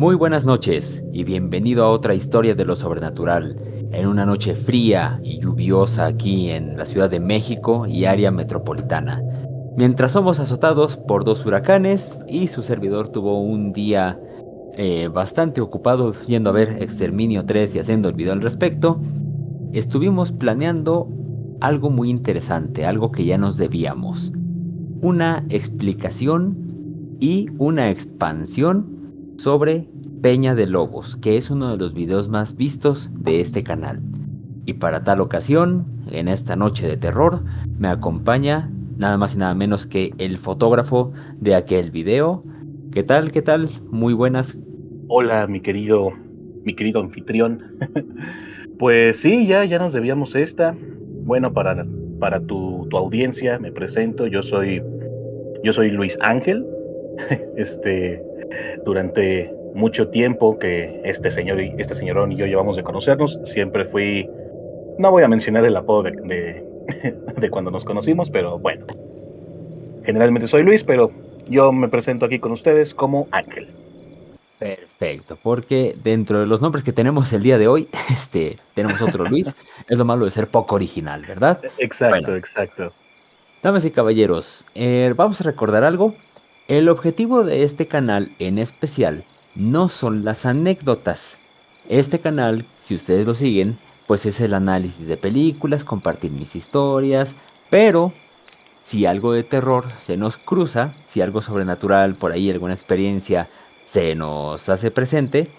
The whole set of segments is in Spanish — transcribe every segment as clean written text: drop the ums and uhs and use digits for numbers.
Muy buenas noches y bienvenido a otra historia de lo sobrenatural, en una noche fría y lluviosa aquí en la Ciudad de México y área metropolitana. Mientras somos azotados por dos huracanes y su servidor tuvo un día bastante ocupado yendo a ver Exterminio 3 y haciendo el video al respecto, estuvimos planeando algo muy interesante, algo que ya nos debíamos. Una explicación y una expansión sobre Peña de Lobos, que es uno de los videos más vistos de este canal. Y para tal ocasión, en esta noche de terror, me acompaña nada más y nada menos que el fotógrafo de aquel video. ¿Qué tal? ¿Qué tal? Muy buenas. Hola, mi querido anfitrión. Pues sí, ya nos debíamos esta. Bueno, para tu audiencia, me presento. Yo soy Luis Ángel. Este, durante mucho tiempo que este señorón y yo llevamos de conocernos, siempre fui, no voy a mencionar el apodo de cuando nos conocimos, pero bueno, generalmente soy Luis, pero yo me presento aquí con ustedes como Ángel. Perfecto, porque dentro de los nombres que tenemos el día de hoy, tenemos otro Luis. Es lo malo de ser poco original, ¿verdad? Bueno, Exacto, exacto. damas y caballeros, vamos a recordar algo. El objetivo de este canal en especial no son las anécdotas. Este canal, si ustedes lo siguen, pues es el análisis de películas, compartir mis historias, pero si algo de terror se nos cruza, si algo sobrenatural por ahí, alguna experiencia se nos hace presente,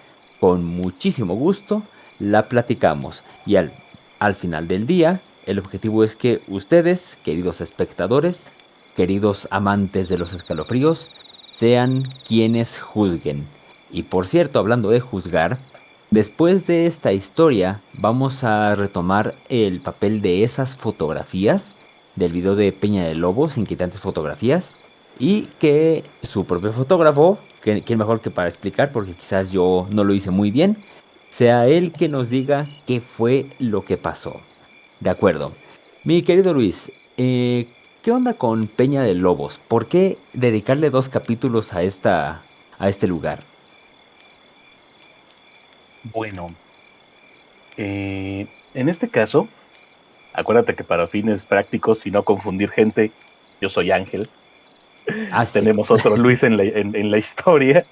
con muchísimo gusto la platicamos. Y al final del día, el objetivo es que ustedes, queridos espectadores, queridos amantes de los escalofríos, sean quienes juzguen. Y por cierto, hablando de juzgar, después de esta historia vamos a retomar el papel de esas fotografías del video de Peña de Lobos, inquietantes fotografías, y que su propio fotógrafo, quién mejor que para explicar, porque quizás yo no lo hice muy bien, sea él que nos diga qué fue lo que pasó. De acuerdo. Mi querido Luis, ¿qué onda con Peña de Lobos? ¿Por qué dedicarle dos capítulos a este lugar? Bueno, en este caso, acuérdate que para fines prácticos y no confundir gente, yo soy Ángel. Ah, sí. Tenemos otro Luis en la historia,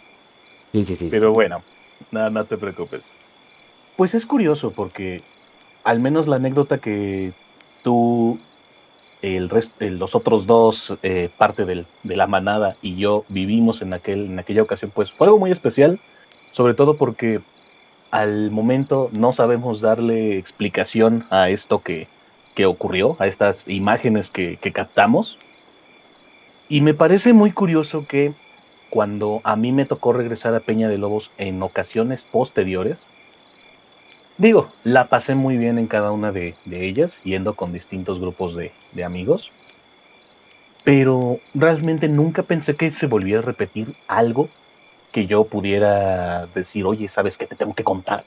Sí, sí, sí, sí, pero sí. bueno, nada, no te preocupes. Pues es curioso porque al menos la anécdota que tú, los otros dos, parte de la manada y yo vivimos en aquella ocasión, pues fue algo muy especial, sobre todo porque al momento no sabemos darle explicación a esto que ocurrió, a estas imágenes que captamos. Y me parece muy curioso que cuando a mí me tocó regresar a Peña de Lobos en ocasiones posteriores, digo, la pasé muy bien en cada una de ellas, yendo con distintos grupos de amigos, pero realmente nunca pensé que se volviera a repetir algo que yo pudiera decir, oye, ¿sabes qué te tengo que contar?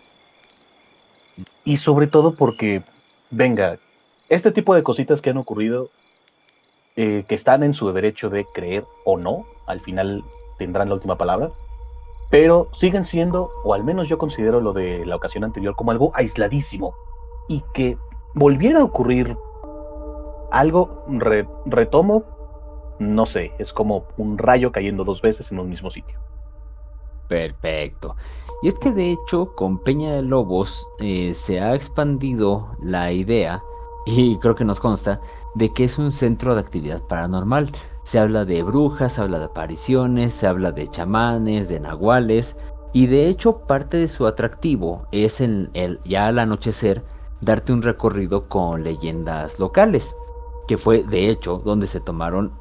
Y sobre todo porque, venga, este tipo de cositas que han ocurrido, que están en su derecho de creer o no, al final tendrán la última palabra, pero siguen siendo, o al menos yo considero lo de la ocasión anterior como algo aisladísimo, y que volviera a ocurrir algo, retomo, no sé, es como un rayo cayendo dos veces en un mismo sitio. Perfecto. Y es que de hecho con Peña de Lobos se ha expandido la idea, y creo que nos consta, de que es un centro de actividad paranormal. Se habla de brujas, se habla de apariciones, se habla de chamanes, de nahuales, y de hecho parte de su atractivo es ya al anochecer darte un recorrido con leyendas locales, que fue de hecho donde se tomaron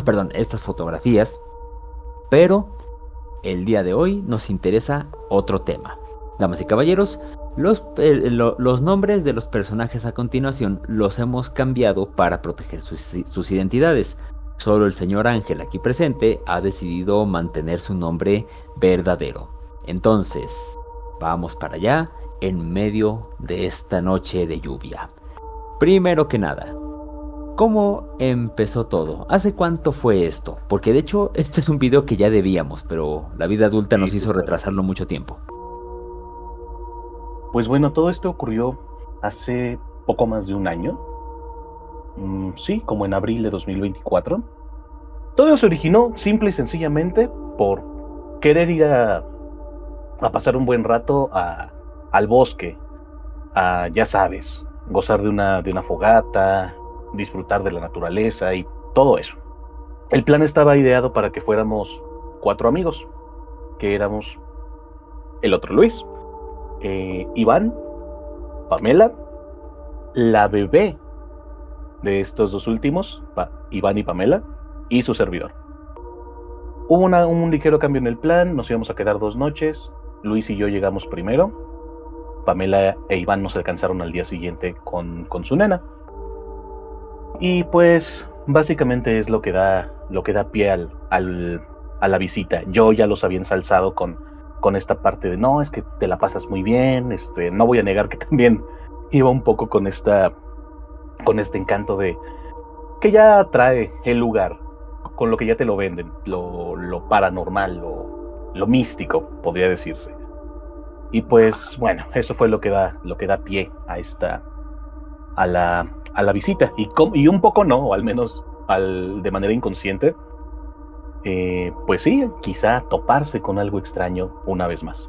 perdón, estas fotografías, pero el día de hoy nos interesa otro tema. Damas y caballeros, los nombres de los personajes a continuación los hemos cambiado para proteger sus identidades. Solo el señor Ángel aquí presente ha decidido mantener su nombre verdadero. Entonces, vamos para allá en medio de esta noche de lluvia. Primero que nada, ¿Cómo empezó todo? ¿Hace cuánto fue esto? Porque de hecho este es un video que ya debíamos, pero la vida adulta Sí, nos hizo justamente. retrasarlo mucho tiempo. Pues bueno, todo esto ocurrió hace poco más de un año. Sí, como en abril de 2024. Todo se originó simple y sencillamente por querer ir a pasar un buen rato al bosque, ya sabes, gozar de una fogata, disfrutar de la naturaleza y todo eso. El plan estaba ideado para que fuéramos cuatro amigos, que éramos el otro Luis, Iván, Pamela, la bebé de estos dos últimos, Iván y Pamela, y su servidor. Hubo un ligero cambio en el plan, nos íbamos a quedar 2 noches, Luis y yo llegamos primero, Pamela e Iván nos alcanzaron al día siguiente con su nena. Y pues básicamente es lo que da pie a la visita. Yo ya los había ensalzado con esta parte de no, es que te la pasas muy bien, no voy a negar que también iba un poco con este encanto de que ya trae el lugar, con lo que ya te lo venden, lo paranormal, lo místico, podría decirse. Y pues bueno, eso fue lo que da pie a la visita. Y un poco no, o al menos de manera inconsciente, pues sí, quizá toparse con algo extraño una vez más.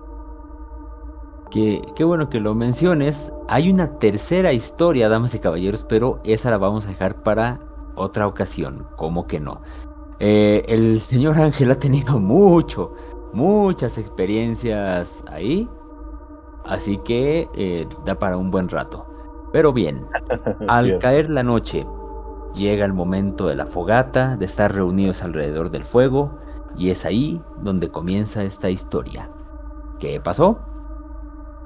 Qué bueno que lo menciones. Hay una tercera historia, damas y caballeros, pero esa la vamos a dejar para otra ocasión. ¿Cómo que no? El señor Ángel ha tenido muchas experiencias ahí, así que da para un buen rato. Pero bien, Es al cierto. caer la noche, llega el momento de la fogata, de estar reunidos alrededor del fuego, y es ahí donde comienza esta historia. ¿Qué pasó?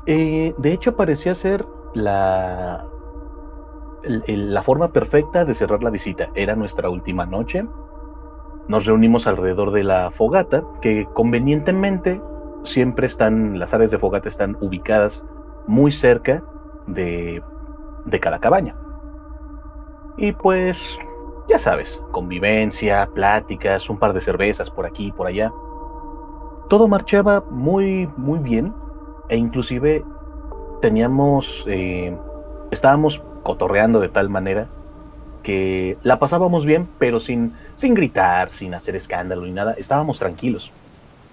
De hecho, parecía ser la forma perfecta de cerrar la visita. Era nuestra última noche. Nos reunimos alrededor de la fogata, que convenientemente las áreas de fogata están ubicadas muy cerca de, de cada cabaña. Y pues, ya sabes, convivencia, pláticas, un par de cervezas por aquí y por allá. Todo marchaba muy, muy bien e inclusive teníamos, estábamos cotorreando de tal manera que la pasábamos bien, pero sin gritar, sin hacer escándalo ni nada. Estábamos tranquilos.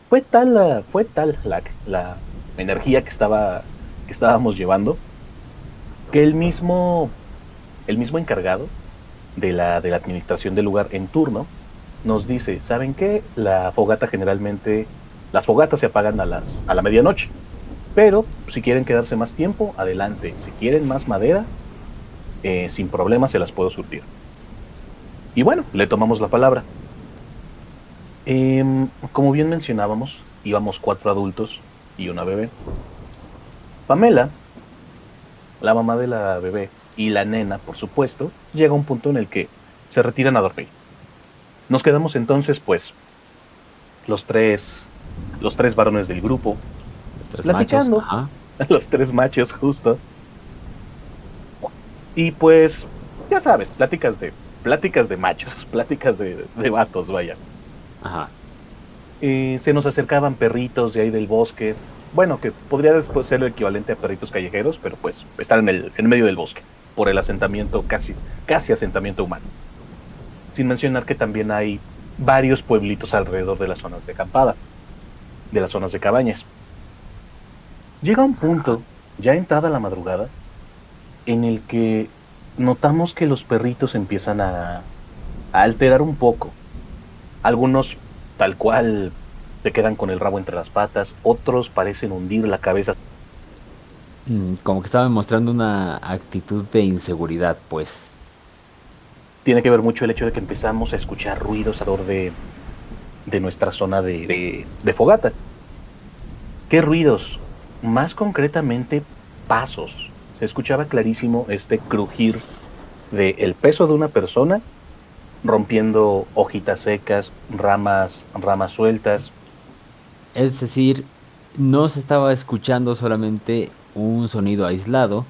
Fue tal la energía que estábamos llevando que el mismo encargado de la administración del lugar en turno nos dice, ¿saben qué? Las fogatas se apagan a la medianoche, pero si quieren quedarse más tiempo, adelante. Si quieren más madera, sin problema se las puedo surtir. Y bueno, le tomamos la palabra. Como bien mencionábamos, íbamos cuatro adultos y una bebé. Pamela, la mamá de la bebé, y la nena, por supuesto, llega a un punto en el que se retiran a dormir. Nos quedamos entonces, pues, los tres, los tres varones del grupo, Los tres machos, platicando, ajá. los tres machos justo, y pues, ya sabes, pláticas de machos, pláticas de vatos, vaya. Ajá. Se nos acercaban perritos de ahí del bosque, bueno, que podría después ser el equivalente a perritos callejeros, pero pues están en medio del bosque, por el asentamiento, casi asentamiento humano. Sin mencionar que también hay varios pueblitos alrededor de las zonas de acampada, de las zonas de cabañas. Llega un punto, ya entrada la madrugada, en el que notamos que los perritos empiezan a alterar un poco. Algunos tal cual se quedan con el rabo entre las patas, otros parecen hundir la cabeza. Como que estaba mostrando una actitud de inseguridad, pues. Tiene que ver mucho el hecho de que empezamos a escuchar ruidos alrededor de nuestra zona de fogata. ¿Qué ruidos? Más concretamente, pasos. Se escuchaba clarísimo este crujir del peso de una persona rompiendo hojitas secas, ramas sueltas. Es decir, no se estaba escuchando solamente un sonido aislado,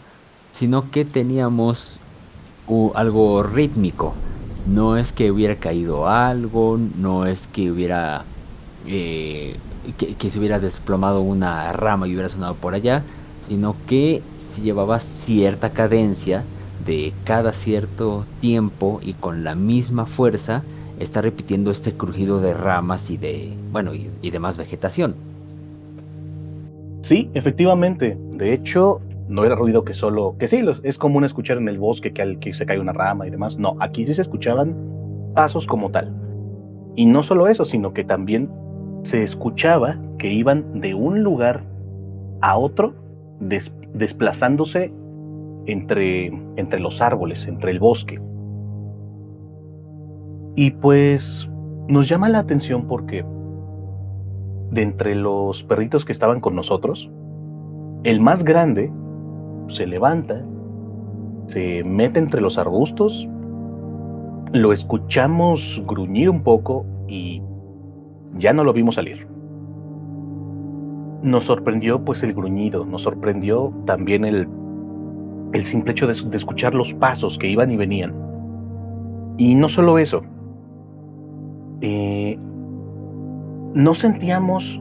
sino que teníamos algo rítmico. No es que hubiera caído algo, no es que hubiera eh, que se hubiera desplomado una rama y hubiera sonado por allá, sino que se llevaba cierta cadencia de cada cierto tiempo y con la misma fuerza está repitiendo este crujido de ramas y de, bueno, y demás vegetación. Sí, efectivamente. De hecho, no era ruido que solo, que sí, es común escuchar en el bosque que se cae una rama y demás. No, aquí sí se escuchaban pasos como tal. Y no solo eso, sino que también se escuchaba que iban de un lugar a otro, desplazándose entre los árboles, entre el bosque. Y pues nos llama la atención porque de entre los perritos que estaban con nosotros, el más grande se levanta, se mete entre los arbustos, lo escuchamos gruñir un poco y ya no lo vimos salir. Nos sorprendió pues el gruñido, nos sorprendió también el simple hecho de escuchar los pasos que iban y venían. Y no solo eso, eh, no sentíamos,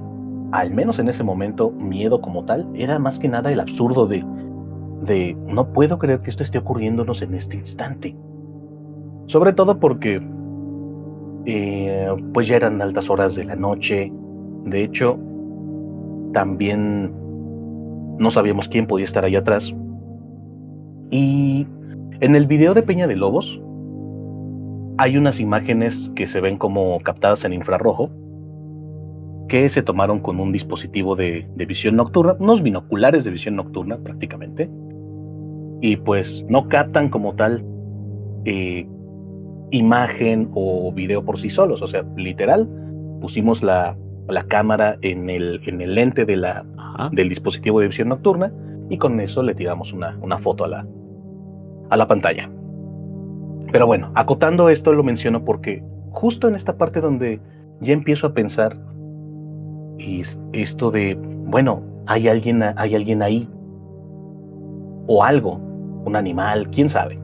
al menos en ese momento, miedo como tal, era más que nada el absurdo de no puedo creer que esto esté ocurriéndonos en este instante. Sobre todo porque pues ya eran altas horas de la noche. De hecho, también no sabíamos quién podía estar allá atrás. Y en el video de Peña de Lobos hay unas imágenes que se ven como captadas en infrarrojo que se tomaron con un dispositivo de visión nocturna, unos binoculares de visión nocturna prácticamente, y pues no captan como tal eh, imagen o video por sí solos, o sea, literal, pusimos la cámara en el lente Ajá. del dispositivo de visión nocturna y con eso le tiramos una foto a la pantalla. Pero bueno, acotando esto lo menciono porque justo en esta parte donde ya empiezo a pensar y esto de, bueno, hay alguien ahí o algo, un animal, quién sabe.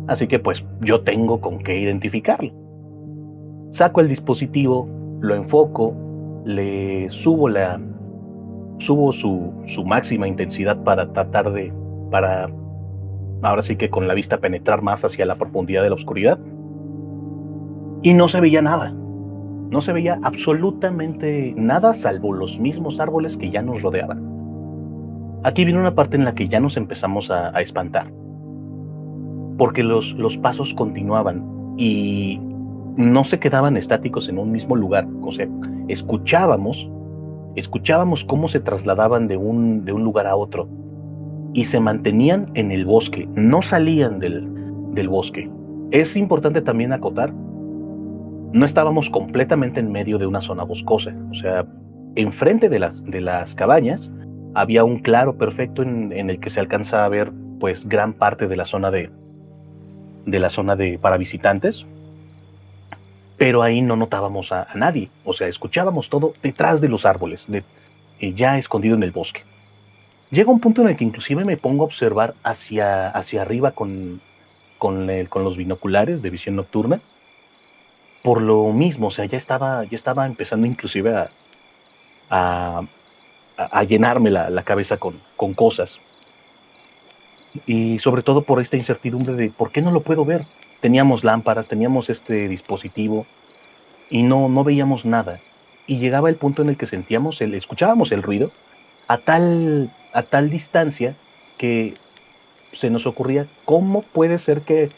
Así que pues yo tengo con qué identificarlo. Saco el dispositivo, lo enfoco, le subo su máxima intensidad para tratar para ahora sí que con la vista penetrar más hacia la profundidad de la oscuridad. Y no se veía nada. No se veía absolutamente nada salvo los mismos árboles que ya nos rodeaban. Aquí viene una parte en la que ya nos empezamos a espantar, porque los pasos continuaban y no se quedaban estáticos en un mismo lugar. O sea, escuchábamos, escuchábamos cómo se trasladaban de un lugar a otro y se mantenían en el bosque, no salían del bosque. Es importante también acotar, no estábamos completamente en medio de una zona boscosa, o sea, enfrente de las cabañas había un claro perfecto en el que se alcanza a ver pues gran parte de la zona de para visitantes, pero ahí no notábamos a nadie, o sea, escuchábamos todo detrás de los árboles, ya escondido en el bosque. Llega un punto en el que inclusive me pongo a observar hacia arriba con los binoculares de visión nocturna, por lo mismo, o sea, ya estaba empezando inclusive a, a llenarme la cabeza con cosas. Y sobre todo por esta incertidumbre de por qué no lo puedo ver. Teníamos lámparas, teníamos este dispositivo y no veíamos nada. Y llegaba el punto en el que escuchábamos el ruido a tal distancia que se nos ocurría cómo puede ser que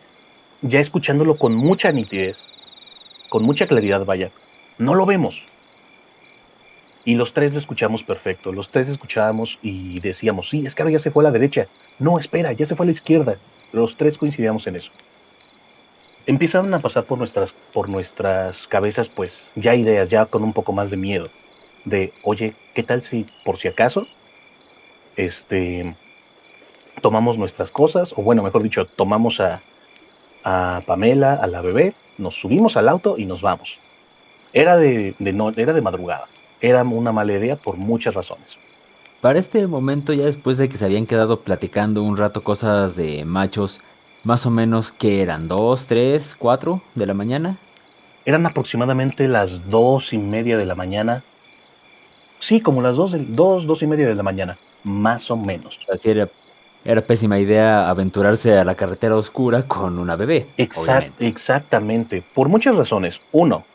ya escuchándolo con mucha nitidez, con mucha claridad, vaya, no lo vemos. Y los tres lo escuchamos perfecto, los tres escuchábamos y decíamos, sí, es que ahora ya se fue a la derecha, no, espera, ya se fue a la izquierda. Los tres coincidíamos en eso. Empezaron a pasar por nuestras cabezas, pues, ya ideas, ya con un poco más de miedo, de, oye, ¿qué tal si, por si acaso, este, tomamos nuestras cosas, o bueno, mejor dicho, tomamos a Pamela, a la bebé, nos subimos al auto y nos vamos? Era de madrugada, era una mala idea por muchas razones. Para este momento, ya después de que se habían quedado platicando un rato cosas de machos, Más o menos, ¿qué eran? ¿Dos, tres, cuatro de la mañana? Eran aproximadamente las 2:30 de la mañana. Sí, como las 2:30 de la mañana, más o menos. Así era pésima idea aventurarse a la carretera oscura con una bebé, obviamente. Exactamente, por muchas razones. Uno,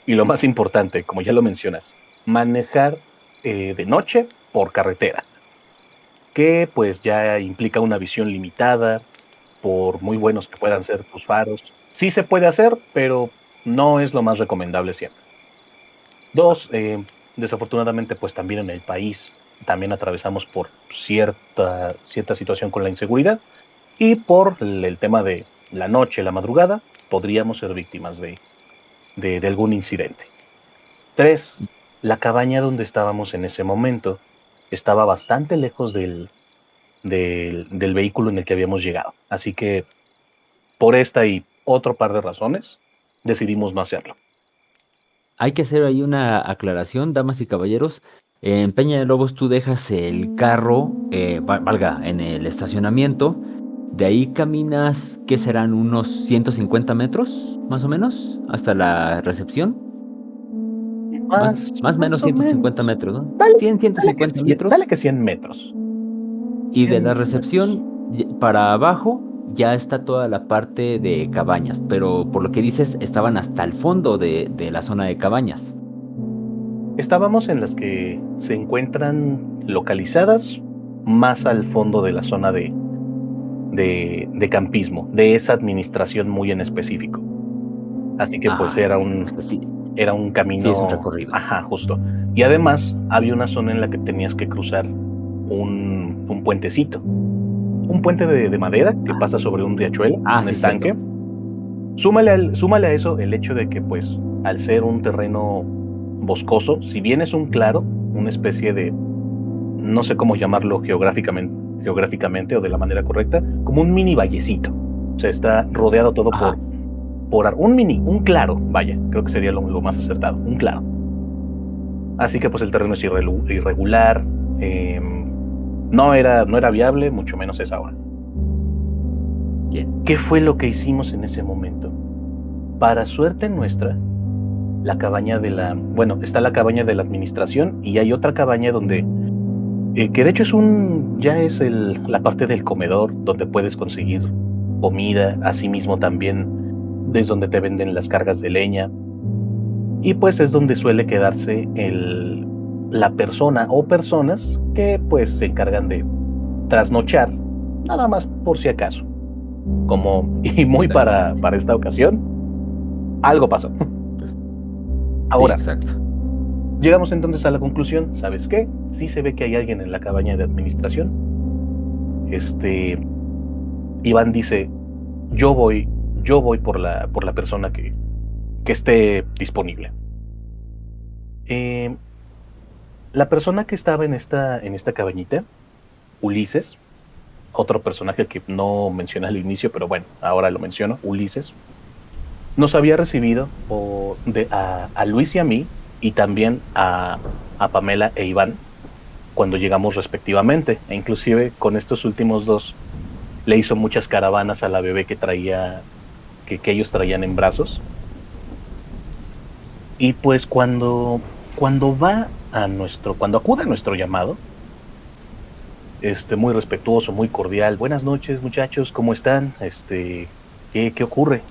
y lo más importante, como ya lo mencionas, manejar de noche por carretera, que pues ya implica una visión limitada, por muy buenos que puedan ser tus faros. Sí se puede hacer, pero no es lo más recomendable siempre. Dos, desafortunadamente, pues también en el país también atravesamos por cierta situación con la inseguridad y por el tema de la noche, la madrugada, podríamos ser víctimas de algún incidente. Tres, la cabaña donde estábamos en ese momento estaba bastante lejos del vehículo en el que habíamos llegado. Así que por esta y otro par de razones, decidimos no hacerlo. Hay que hacer ahí una aclaración, damas y caballeros. En Peña de Lobos tú dejas el carro, valga, en el estacionamiento. De ahí caminas, ¿qué serán? Unos 150 metros, más o menos, hasta la recepción. Más o menos Más o 150 menos. metros, ¿no? Dale, 100, dale que 150 100, dale metros. que 100 metros. Y de 100 la metros. recepción para abajo ya está toda la parte de cabañas. Pero por lo que dices, estaban hasta el fondo de la zona de cabañas. Estábamos en las que se encuentran localizadas más al fondo de la zona de campismo, de esa administración muy en específico. Así que pues Ajá. era O sea, sí, era un sí es un camino, recorrido. ajá, justo. Y además había una zona en la que tenías que cruzar un puentecito, un puente de madera que Ah, pasa sobre un riachuelo, ah, un sí, cierto. estanque. Súmale a eso el hecho de que, pues, al ser un terreno boscoso, si bien es un claro, una especie de, no sé cómo llamarlo geográficamente o de la manera correcta, como un mini vallecito. O sea, está rodeado todo Ajá. un claro, vaya, creo que sería lo más acertado, un claro. Así que pues el terreno es irregular, no era viable, mucho menos es ahora. Bien. ¿Qué fue lo que hicimos en ese momento? Para suerte nuestra, la cabaña bueno, está la cabaña de la administración y hay otra cabaña donde, que de hecho ya es la parte del comedor donde puedes conseguir comida, asimismo también es donde te venden las cargas de leña y pues es donde suele quedarse la persona o personas que pues se encargan de trasnochar, nada más por si acaso. Y muy para esta ocasión, algo pasó. Sí, Ahora, exacto. llegamos entonces a la conclusión, ¿sabes qué? Sí se ve que hay alguien en la cabaña de administración. Este, Iván dice, yo voy por la persona que esté disponible. Eh, la persona que estaba en esta cabañita, Ulises, otro personaje que no mencioné al inicio, pero bueno, ahora lo menciono, Ulises, nos había recibido a Luis y a mí, y también a Pamela e Iván, cuando llegamos respectivamente, e inclusive con estos últimos dos le hizo muchas caravanas a la bebé que ellos traían en brazos. Y pues cuando acude a nuestro llamado, muy respetuoso, muy cordial, buenas noches muchachos, ¿cómo están? ¿Qué ocurre?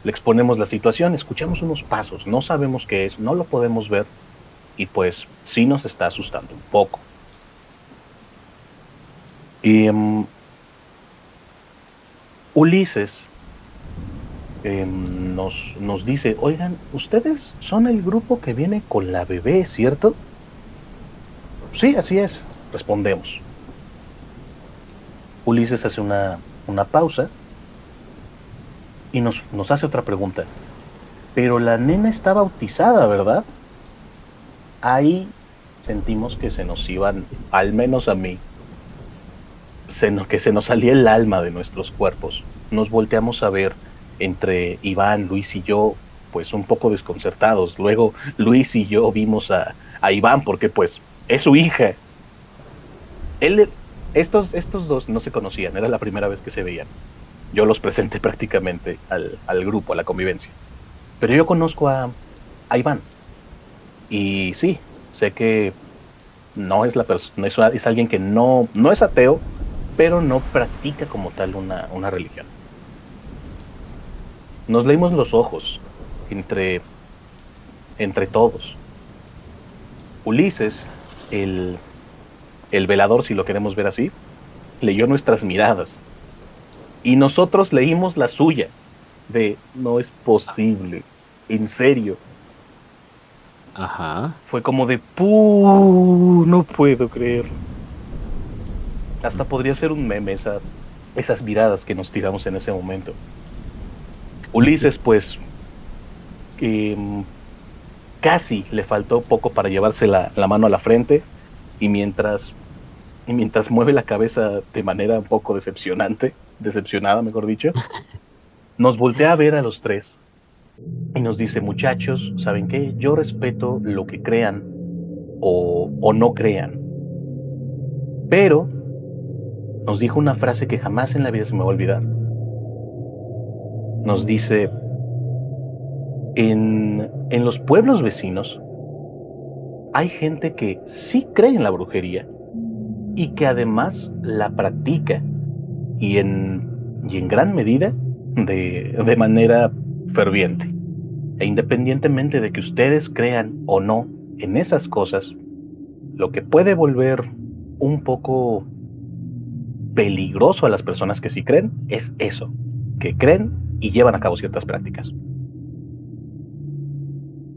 Le exponemos la situación, escuchamos unos pasos, no sabemos qué es, no lo podemos ver, y pues sí nos está asustando un poco. Y Ulises nos dice, oigan, ustedes son el grupo que viene con la bebé, ¿cierto? Sí, así es, respondemos. Ulises hace una pausa y nos hace otra pregunta. Pero la nena está bautizada, ¿verdad? Ahí sentimos que se nos iban, al menos a mí, que se nos salía el alma de nuestros cuerpos. Nos volteamos a ver entre Iván, Luis y yo, pues un poco desconcertados. Luego Luis y yo vimos a Iván porque pues es su hija. Él, estos dos no se conocían, era la primera vez que se veían. yo los presenté prácticamente al grupo, a la convivencia. Pero yo conozco a Iván. Y sí, sé que no es la persona, es alguien que no es ateo, pero no practica como tal una religión. Nos leímos los ojos entre, entre todos. Ulises, el, el velador, si lo queremos ver así, leyó nuestras miradas. Y nosotros leímos la suya, de no es posible, en serio. Ajá. Fue como de, ¡puh! No puedo creerlo. Hasta podría ser un meme esas miradas que nos tiramos en ese momento. Ulises, pues, eh, casi le faltó poco para llevarse la mano a la frente y mientras mueve la cabeza de manera un poco decepcionada, mejor dicho, nos voltea a ver a los tres y nos dice, muchachos, ¿saben qué? Yo respeto lo que crean o no crean, pero nos dijo una frase que jamás en la vida se me va a olvidar. Nos dice, en los pueblos vecinos hay gente que sí cree en la brujería y que además la practica y en gran medida de manera ferviente. E independientemente de que ustedes crean o no en esas cosas, lo que puede volver un poco peligroso a las personas que sí creen es eso, que creen y llevan a cabo ciertas prácticas.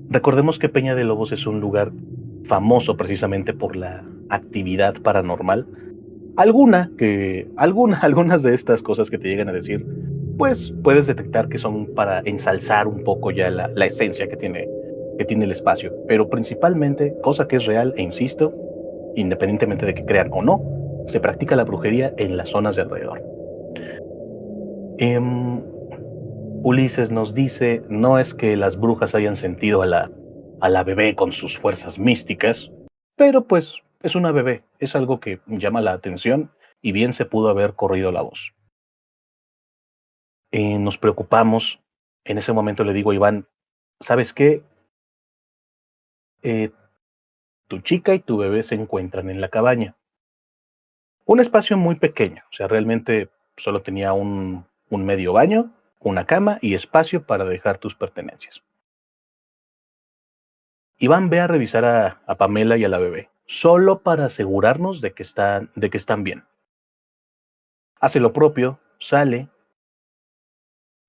Recordemos que Peña de Lobos es un lugar famoso precisamente por la actividad paranormal. Algunas de estas cosas que te llegan a decir, pues puedes detectar que son para ensalzar un poco ya la esencia que tiene el espacio. Pero principalmente, cosa que es real, e insisto, independientemente de que crean o no, se practica la brujería en las zonas de alrededor. Em, Ulises nos dice, no es que las brujas hayan sentido a la bebé con sus fuerzas místicas, pero pues es una bebé, es algo que llama la atención y bien se pudo haber corrido la voz. Nos preocupamos, en ese momento le digo a Iván, ¿sabes qué? Eh, Tu chica y tu bebé se encuentran en la cabaña. Un espacio muy pequeño, o sea, realmente solo tenía un medio baño, una cama y espacio para dejar tus pertenencias. Iván ve a revisar a Pamela y a la bebé, solo para asegurarnos de que están bien. Hace lo propio, sale,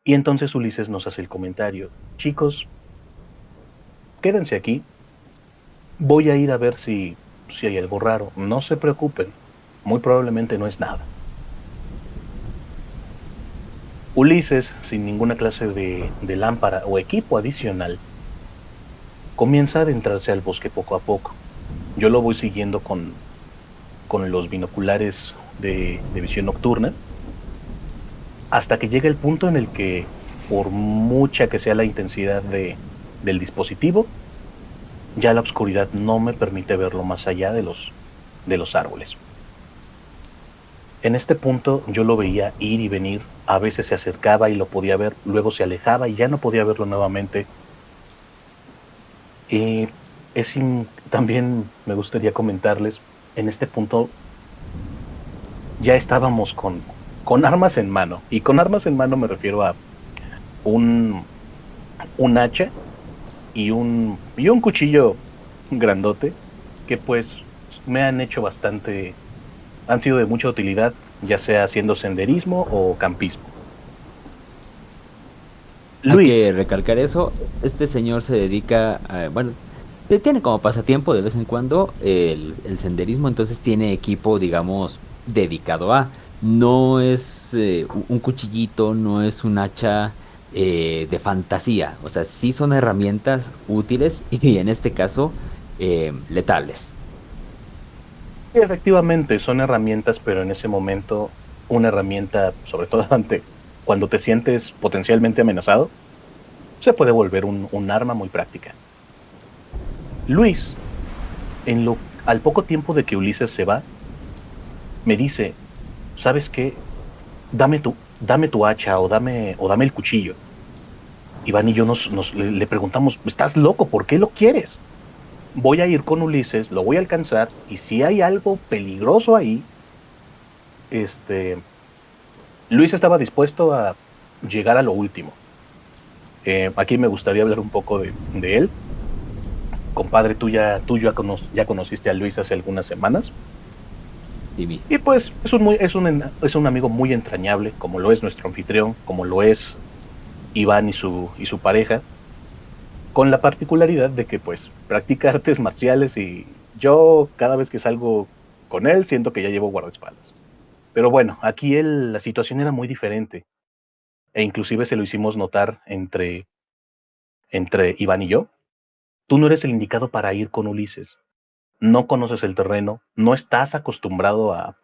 y entonces Ulises nos hace el comentario. Chicos, quédense aquí, voy a ir a ver si hay algo raro. No se preocupen, muy probablemente no es nada. Ulises, sin ninguna clase de lámpara o equipo adicional, comienza a adentrarse al bosque poco a poco. Yo lo voy siguiendo con los binoculares de visión nocturna hasta que llega el punto en el que, por mucha que sea la intensidad del dispositivo, ya la oscuridad no me permite verlo más allá de los árboles. En este punto yo lo veía ir y venir, a veces se acercaba y lo podía ver, luego se alejaba y ya no podía verlo nuevamente. Y también me gustaría comentarles, en este punto ya estábamos con armas en mano, y con armas en mano me refiero a un, un hacha y un cuchillo grandote que pues me han hecho han sido de mucha utilidad, ya sea haciendo senderismo o campismo. Hay que Luis, recalcar eso. Este señor se dedica a, bueno, tiene como pasatiempo de vez en cuando el senderismo, entonces tiene equipo, digamos, dedicado a. No es un cuchillito, no es un hacha de fantasía. O sea, sí son herramientas útiles y en este caso letales. efectivamente son herramientas, pero en ese momento una herramienta, sobre todo cuando te sientes potencialmente amenazado, se puede volver un arma muy práctica. Luis, al poco tiempo de que Ulises se va, me dice, ¿sabes qué? Dame tú. dame tu hacha o dame el cuchillo. Iván y yo le preguntamos, ¿estás loco? ¿Por qué lo quieres? Voy a ir con Ulises, lo voy a alcanzar, y si hay algo peligroso ahí, Luis estaba dispuesto a llegar a lo último. Aquí me gustaría hablar un poco de él. Compadre, ya conociste a Luis hace algunas semanas. Dime. Y pues es un amigo muy entrañable, como lo es nuestro anfitrión, como lo es Iván y su pareja, con la particularidad de que pues practica artes marciales y yo cada vez que salgo con él siento que ya llevo guardaespaldas. Pero bueno, aquí la situación era muy diferente e inclusive se lo hicimos notar entre Iván y yo. Tú no eres el indicado para ir con Ulises. No conoces el terreno, no estás acostumbrado a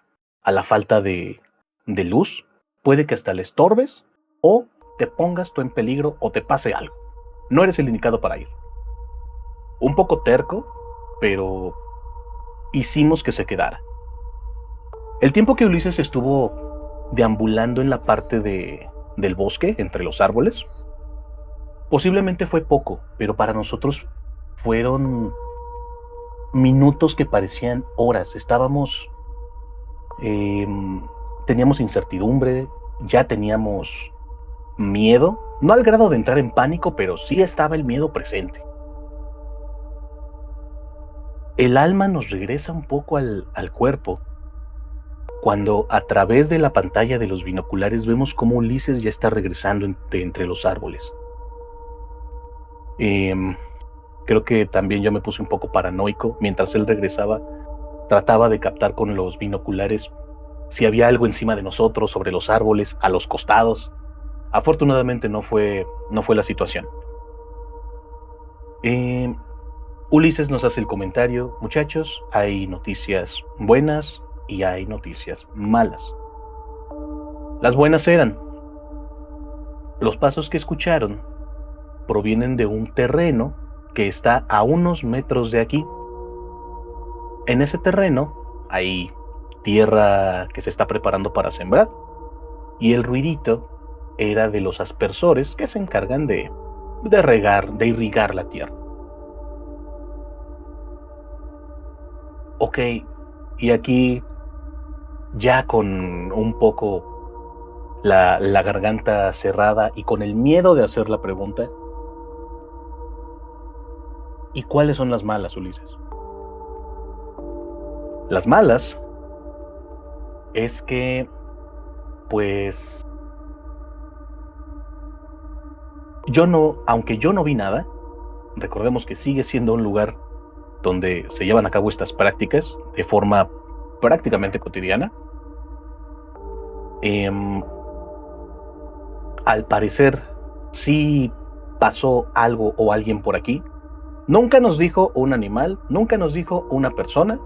la falta de luz, puede que hasta le estorbes o te pongas tú en peligro o te pase algo. No eres el indicado para ir. Un poco terco, pero hicimos que se quedara. El tiempo que Ulises estuvo deambulando en la parte del bosque, entre los árboles, posiblemente fue poco, pero para nosotros fueron minutos que parecían horas. Eh, teníamos incertidumbre, ya teníamos miedo, no al grado de entrar en pánico, pero sí estaba el miedo presente. El alma nos regresa un poco al cuerpo cuando a través de la pantalla de los binoculares vemos cómo Ulises ya está regresando entre los árboles. Eh, Creo que también yo me puse un poco paranoico mientras él regresaba, trataba de captar con los binoculares si había algo encima de nosotros, sobre los árboles, a los costados. Afortunadamente no fue la situación. Eh, Ulises nos hace el comentario, muchachos, hay noticias buenas y hay noticias malas. Las buenas eran, los pasos que escucharon provienen de un terreno que está a unos metros de aquí. En ese terreno hay tierra que se está preparando para sembrar y el ruidito era de los aspersores que se encargan de irrigar la tierra. Ok, y aquí ya con un poco la garganta cerrada y con el miedo de hacer la pregunta, ¿y cuáles son las malas, Ulises? Las malas es que, pues, aunque yo no vi nada, recordemos que sigue siendo un lugar donde se llevan a cabo estas prácticas de forma prácticamente cotidiana. Eh, Al parecer, sí pasó algo o alguien por aquí. Nunca nos dijo un animal, nunca nos dijo una persona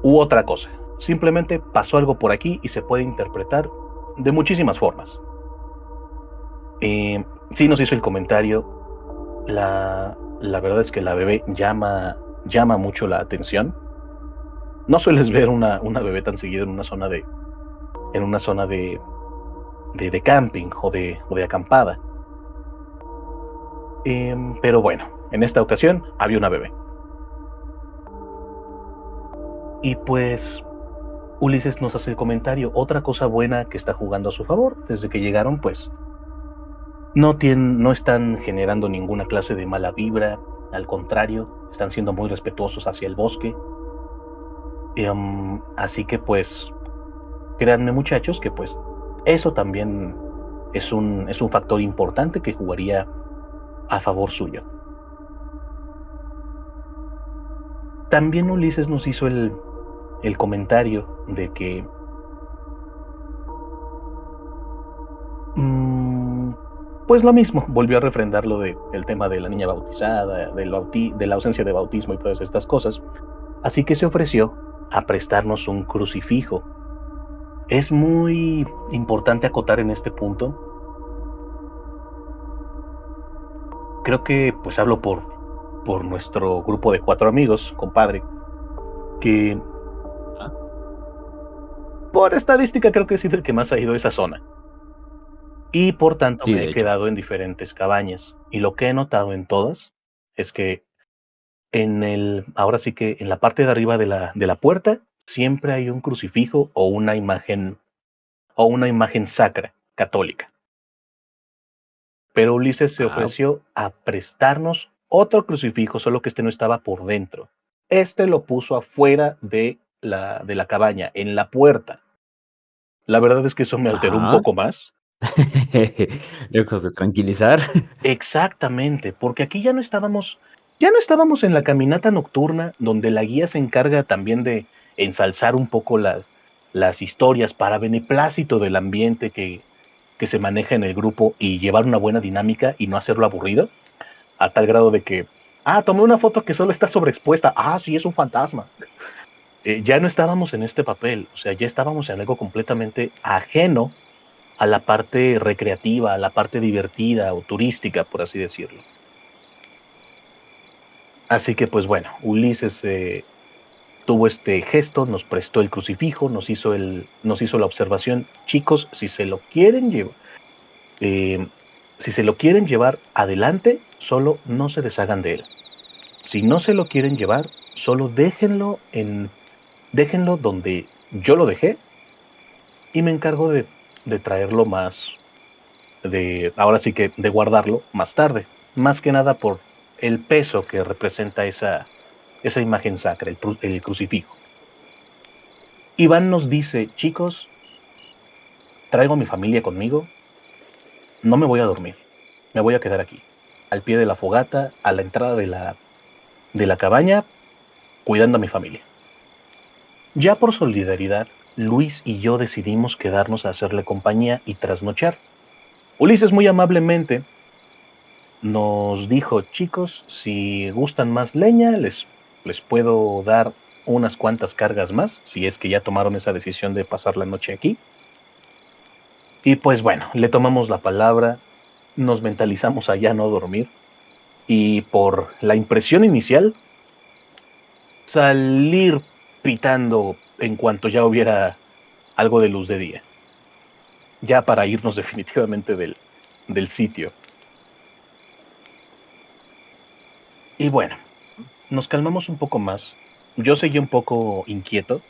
u otra cosa. Simplemente pasó algo por aquí y se puede interpretar de muchísimas formas. Sí nos hizo el comentario. La verdad es que la bebé llama mucho la atención. No sueles ver una bebé tan seguida en una zona de camping o de acampada. Pero bueno, en esta ocasión había una bebé. Y pues Ulises nos hace el comentario, otra cosa buena que está jugando a su favor, desde que llegaron, pues no están generando ninguna clase de mala vibra, al contrario, están siendo muy respetuosos hacia el bosque. Así que pues, créanme muchachos, que pues eso también es un factor importante que jugaría a favor suyo. También Ulises nos hizo el comentario de que pues lo mismo, volvió a refrendar el tema de la niña bautizada, de la ausencia de bautismo y todas estas cosas. Así que se ofreció a prestarnos un crucifijo. Es muy importante acotar en este punto. Creo que pues hablo por nuestro grupo de 4 amigos, compadre, que ¿Ah? por estadística creo que he sido el que más ha ido a esa zona. Y por tanto Sí, me de he hecho. quedado en diferentes cabañas. Y lo que he notado en todas es que ahora sí que en la parte de arriba de la puerta siempre hay un crucifijo o una imagen sacra católica. Pero Ulises se Ah, ofreció a prestarnos otro crucifijo, solo que este no estaba por dentro. Este lo puso afuera de la cabaña, en la puerta. La verdad es que eso me alteró un ajá. poco más. Lejos de tranquilizar. Exactamente, porque aquí ya no estábamos en la caminata nocturna donde la guía se encarga también de ensalzar un poco las historias para beneplácito del ambiente que se maneja en el grupo y llevar una buena dinámica y no hacerlo aburrido, a tal grado de que, tomé una foto que solo está sobreexpuesta, sí, es un fantasma. Ya no estábamos en este papel, o sea, ya estábamos en algo completamente ajeno a la parte recreativa, a la parte divertida o turística, por así decirlo. Así que, pues bueno, Ulises tuvo este gesto, nos prestó el crucifijo, nos hizo la observación, chicos, eh, si se lo quieren llevar adelante, solo no se deshagan de él. Si no se lo quieren llevar, solo déjenlo donde yo lo dejé y me encargo de traerlo ahora sí que de guardarlo más tarde. Más que nada por el peso que representa esa imagen sacra, el crucifijo. Iván nos dice, chicos, traigo a mi familia conmigo, no me voy a dormir, me voy a quedar aquí, al pie de la fogata, a la entrada de la cabaña, cuidando a mi familia. Ya por solidaridad, Luis y yo decidimos quedarnos a hacerle compañía y trasnochar. Ulises muy amablemente nos dijo, chicos, si gustan más leña, les puedo dar unas cuantas cargas más, si es que ya tomaron esa decisión de pasar la noche aquí. Y pues bueno, le tomamos la palabra, nos mentalizamos a ya no dormir y por la impresión inicial, salir pitando en cuanto ya hubiera algo de luz de día, ya para irnos definitivamente del sitio. Y bueno, nos calmamos un poco más. Yo seguí un poco inquieto.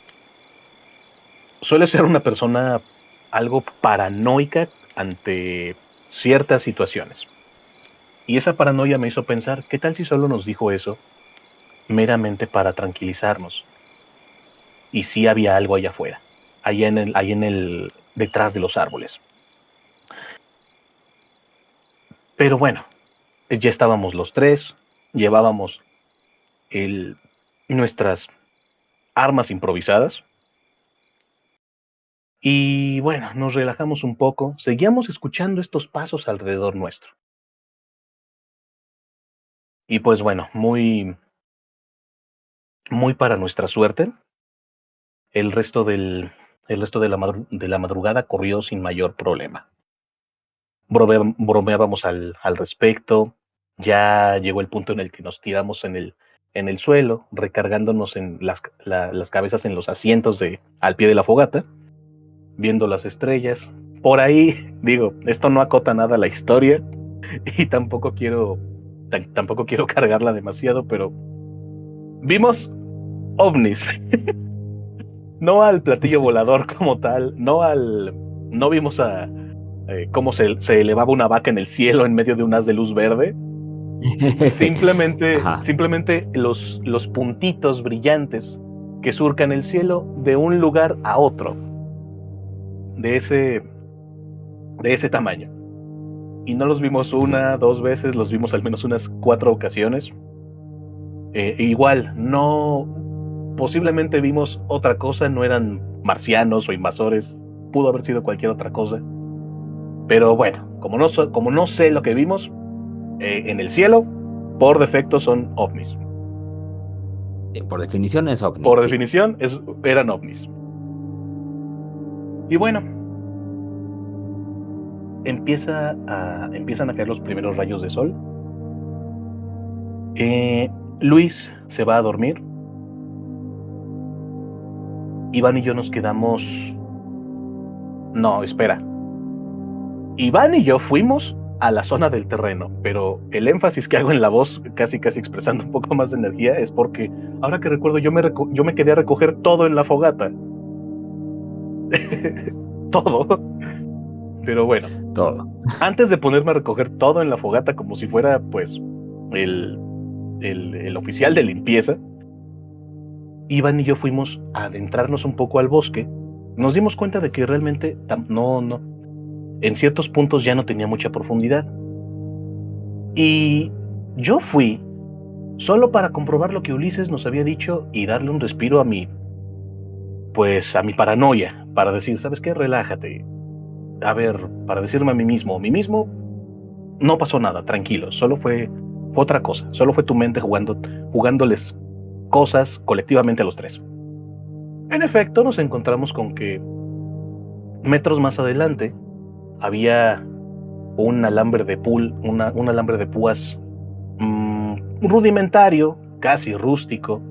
Suele ser una persona algo paranoica ante ciertas situaciones. Y esa paranoia me hizo pensar, ¿qué tal si solo nos dijo eso meramente para tranquilizarnos? Y sí había algo allá afuera, detrás de los árboles. Pero bueno, ya estábamos los tres, llevábamos el, nuestras armas improvisadas. Y bueno, nos relajamos un poco, seguíamos escuchando estos pasos alrededor nuestro. Y pues bueno, muy, muy para nuestra suerte, el resto el resto de la madrugada corrió sin mayor problema. Bromeábamos al respecto, ya llegó el punto en el que nos tiramos en el suelo, recargándonos en las cabezas en los asientos al pie de la fogata, viendo las estrellas. Por ahí, digo, esto no acota nada la historia y tampoco quiero cargarla demasiado, pero vimos ovnis. No al platillo volador como tal, no vimos cómo se elevaba una vaca en el cielo en medio de un haz de luz verde. Simplemente, Ajá. simplemente los puntitos brillantes que surcan el cielo de un lugar a otro, de ese tamaño. Y no los vimos Ujú. una, dos veces, los vimos al menos unas 4 ocasiones. Igual, no, posiblemente vimos otra cosa, no eran marcianos o invasores, pudo haber sido cualquier otra cosa. Pero bueno, como no sé lo que vimos en el cielo, por defecto son ovnis. Por definición es ovni, Por sí. definición, eran ovnis. Y bueno, empiezan a caer los primeros rayos de sol. Eh, Luis se va a dormir. Iván y yo nos quedamos No, espera. Iván y yo fuimos a la zona del terreno, pero el énfasis que hago en la voz, casi expresando un poco más de energía, es porque, ahora que recuerdo, yo me quedé a recoger todo en la fogata. Todo. Pero bueno, Todo. antes de ponerme a recoger todo en la fogata como si fuera, pues, el, el oficial de limpieza, Iván y yo fuimos a adentrarnos un poco al bosque. Nos dimos cuenta de que realmente no, en ciertos puntos ya no tenía mucha profundidad. Y yo fui solo para comprobar lo que Ulises nos había dicho y darle un respiro pues a mi paranoia, para decir, ¿sabes qué? Relájate. A ver, para decirme a mí mismo, no pasó nada, tranquilo, fue otra cosa, solo fue tu mente jugándoles cosas colectivamente a los tres. En efecto, nos encontramos con que metros más adelante había un alambre de un alambre de púas rudimentario, casi rústico,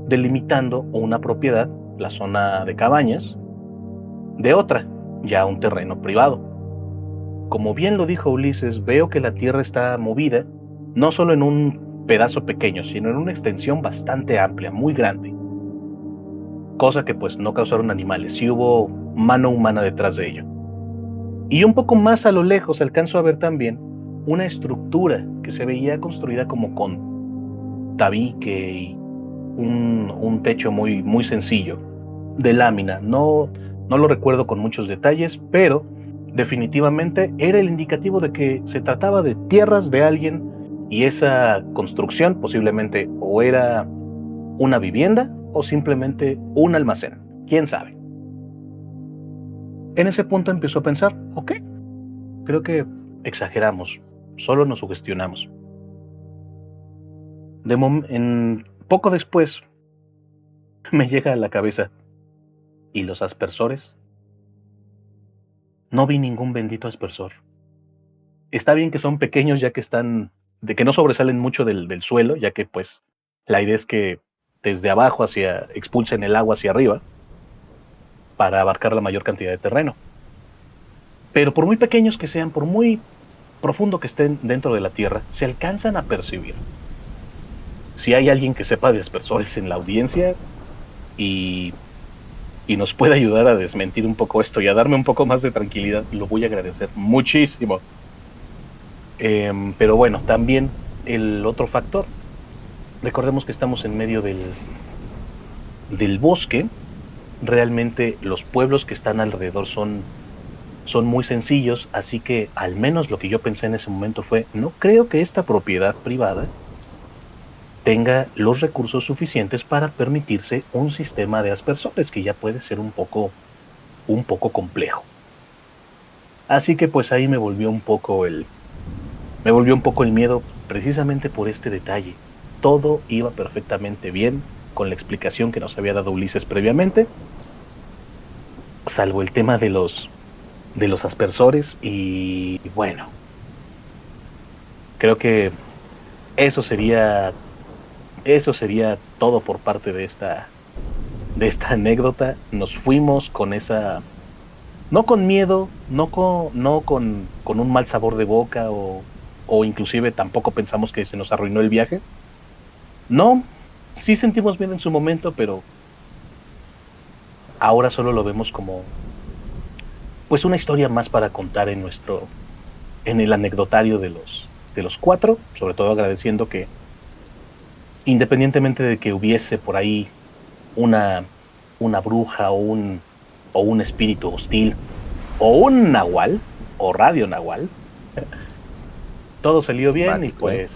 delimitando una propiedad, la zona de cabañas, de otra, ya un terreno privado. Como bien lo dijo Ulises, veo que la tierra está movida, no solo en un pedazo pequeño, sino en una extensión bastante amplia, muy grande. Cosa que pues no causaron animales, sí hubo mano humana detrás de ello. Y un poco más a lo lejos alcanzo a ver también una estructura que se veía construida como con tabique y un techo muy sencillo, de lámina. No lo recuerdo con muchos detalles, pero definitivamente era el indicativo de que se trataba de tierras de alguien y esa construcción posiblemente o era una vivienda o simplemente un almacén. ¿Quién sabe? En ese punto empezó a pensar, ok, creo que exageramos, solo nos sugestionamos. Poco después me llega a la cabeza, ¿y los aspersores? No vi ningún bendito aspersor. Está bien que son pequeños ya que de que no sobresalen mucho del suelo, ya que pues la idea es que desde abajo expulsen el agua hacia arriba para abarcar la mayor cantidad de terreno. Pero por muy pequeños que sean, por muy profundo que estén dentro de la tierra, se alcanzan a percibir. Si hay alguien que sepa de aspersores en la audiencia y, y nos puede ayudar a desmentir un poco esto y a darme un poco más de tranquilidad, lo voy a agradecer muchísimo. Pero bueno, también el otro factor. Recordemos que estamos en medio del bosque. Realmente los pueblos que están alrededor son muy sencillos, así que al menos lo que yo pensé en ese momento fue, no creo que esta propiedad privada tenga los recursos suficientes para permitirse un sistema de aspersores que ya puede ser un poco complejo. Así que pues ahí me volvió un poco el miedo precisamente por este detalle. Todo iba perfectamente bien con la explicación que nos había dado Ulises previamente, salvo el tema de los aspersores y bueno, creo que eso sería todo por parte de esta anécdota. Nos fuimos con esa, no con miedo, no con un mal sabor de boca o inclusive tampoco pensamos que se nos arruinó el viaje. No, sí sentimos bien en su momento, pero ahora solo lo vemos como pues una historia más para contar en el anecdotario de los cuatro, sobre todo agradeciendo que independientemente de que hubiese por ahí una bruja o un espíritu hostil o un nahual o radio nahual, todo salió bien Mático, ¿eh?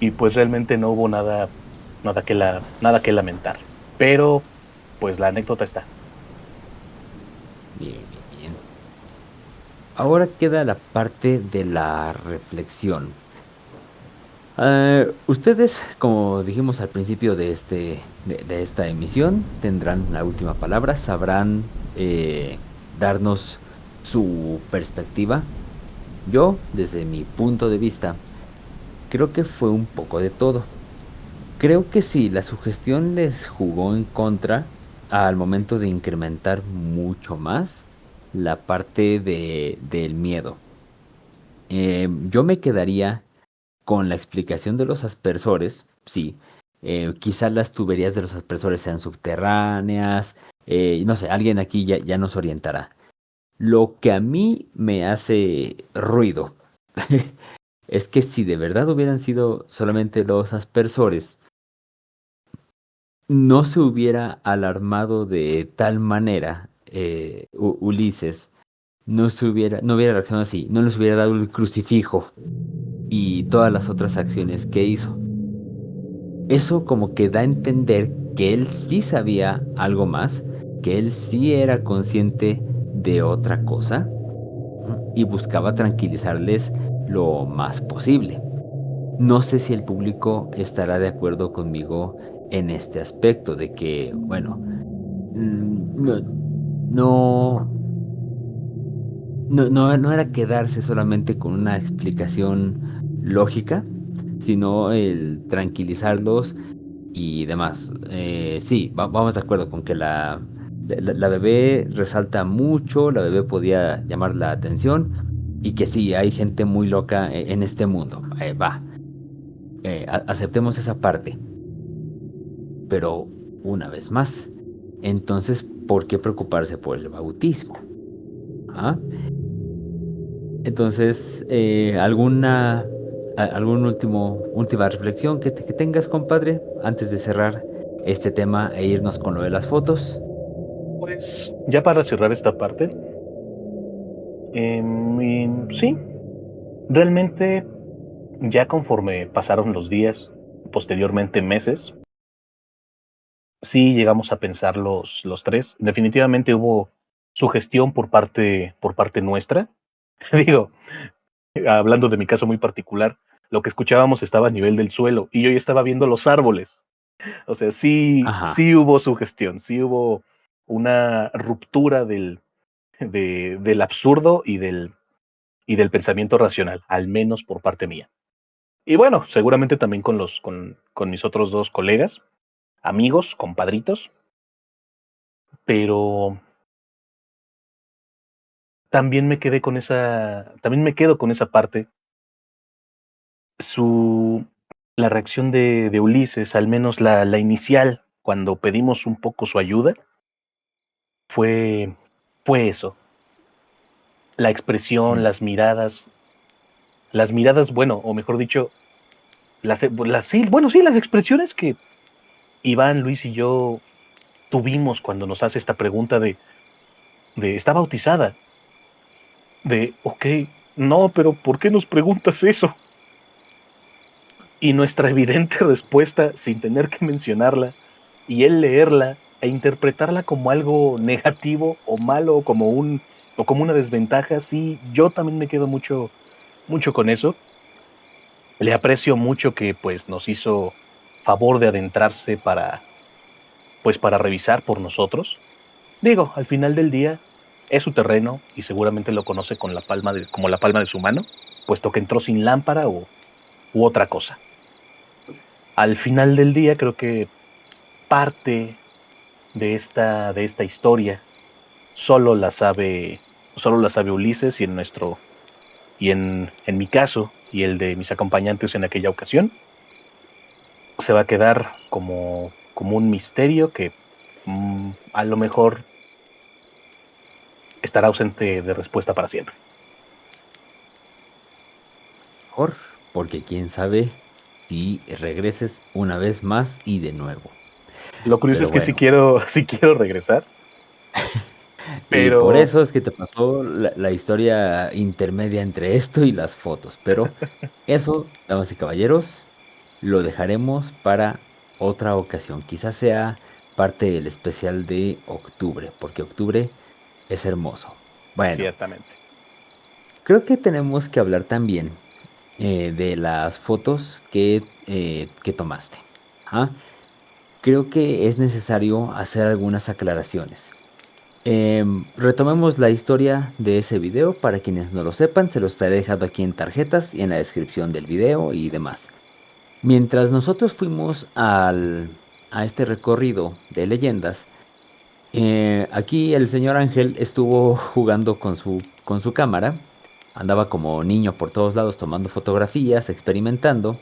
y pues realmente no hubo nada que lamentar. Pero pues la anécdota está. Bien, bien. Ahora queda la parte de la reflexión. Ustedes, como dijimos al principio de esta emisión, tendrán la última palabra, sabrán darnos su perspectiva. Yo, desde mi punto de vista, creo que fue un poco de todo. Creo que sí, la sugestión les jugó en contra, al momento de incrementar mucho más la parte del miedo. Yo me quedaría con la explicación de los aspersores, sí. Quizás las tuberías de los aspersores sean subterráneas. No sé, alguien aquí ya nos orientará. Lo que a mí me hace ruido es que si de verdad hubieran sido solamente los aspersores, no se hubiera alarmado de tal manera Ulises, no hubiera reaccionado así, no les hubiera dado el crucifijo y todas las otras acciones que hizo. Eso como que da a entender que él sí sabía algo más, que él sí era consciente de otra cosa y buscaba tranquilizarles lo más posible. No sé si el público estará de acuerdo conmigo en este aspecto de que, bueno, no, no, no era quedarse solamente con una explicación lógica, sino el tranquilizarlos y demás. Sí, vamos de acuerdo con que la bebé resalta mucho, la bebé podía llamar la atención y que sí, hay gente muy loca en este mundo. Va, aceptemos esa parte, pero una vez más, entonces, ¿por qué preocuparse por el bautismo? ¿Ah? Entonces, algún última reflexión que tengas, compadre, antes de cerrar este tema e irnos con lo de las fotos? Pues ya para cerrar esta parte, sí, realmente ya conforme pasaron los días, posteriormente meses, sí llegamos a pensar los tres. Definitivamente hubo sugestión por parte nuestra. Digo, hablando de mi caso muy particular, lo que escuchábamos estaba a nivel del suelo y yo ya estaba viendo los árboles. O sea, sí, Ajá, sí hubo sugestión, sí hubo una ruptura del absurdo y del pensamiento racional, al menos por parte mía. Y bueno, seguramente también con mis otros dos colegas, amigos, compadritos, pero también me quedo con esa parte, su, la reacción de Ulises, al menos la inicial, cuando pedimos un poco su ayuda, fue, fue eso, la expresión, mm, las miradas, bueno, o mejor dicho, sí, bueno, sí, las expresiones que Iván, Luis y yo tuvimos cuando nos hace esta pregunta de ¿está bautizada? De, ok, no, pero ¿por qué nos preguntas eso? Y nuestra evidente respuesta, sin tener que mencionarla, y él leerla e interpretarla como algo negativo o malo o como una desventaja, sí, yo también me quedo mucho con eso. Le aprecio mucho que pues nos hizo favor de adentrarse para revisar por nosotros. Digo, al final del día es su terreno y seguramente lo conoce como la palma de su mano, puesto que entró sin lámpara u otra cosa. Al final del día creo que parte de esta historia solo la sabe Ulises y en mi caso y el de mis acompañantes en aquella ocasión, se va a quedar como un misterio que a lo mejor estará ausente de respuesta para siempre. mejor, porque quién sabe si regreses una vez más y de nuevo. Lo curioso Pero es que bueno, sí quiero regresar, y por pero eso es que te pasó la historia intermedia entre esto y las fotos. Pero eso, damas y caballeros, lo dejaremos para otra ocasión. Quizás sea parte del especial de octubre, porque octubre es hermoso. Bueno, ciertamente. creo que tenemos que hablar también de las fotos que tomaste. ¿Ah? Creo que es necesario hacer algunas aclaraciones. Retomemos la historia de ese video. Para quienes no lo sepan, se lo estaré dejando aquí en tarjetas y en la descripción del video y demás. Mientras nosotros fuimos a este recorrido de leyendas, Aquí el señor Ángel estuvo jugando con su cámara, andaba como niño por todos lados tomando fotografías, experimentando,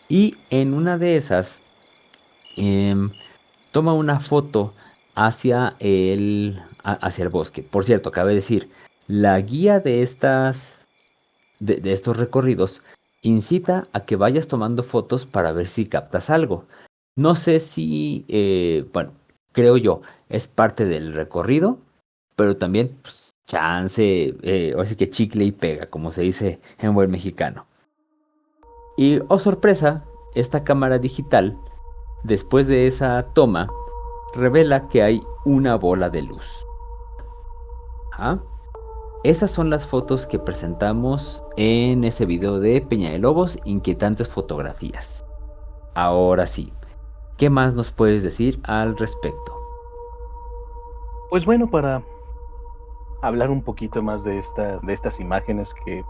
y en una de esas em, toma una foto hacia el bosque. Por cierto, cabe decir, la guía de estos recorridos incita a que vayas tomando fotos para ver si captas algo. No sé si, bueno, creo yo, es parte del recorrido, pero también, pues, chance, ahora sí que chicle y pega, como se dice en buen mexicano. Y, oh sorpresa, esta cámara digital, después de esa toma, revela que hay una bola de luz. Ajá. Esas son las fotos que presentamos en ese video de Peña de Lobos, inquietantes fotografías. Ahora sí, ¿qué más nos puedes decir al respecto? Pues bueno, para hablar un poquito más de estas imágenes que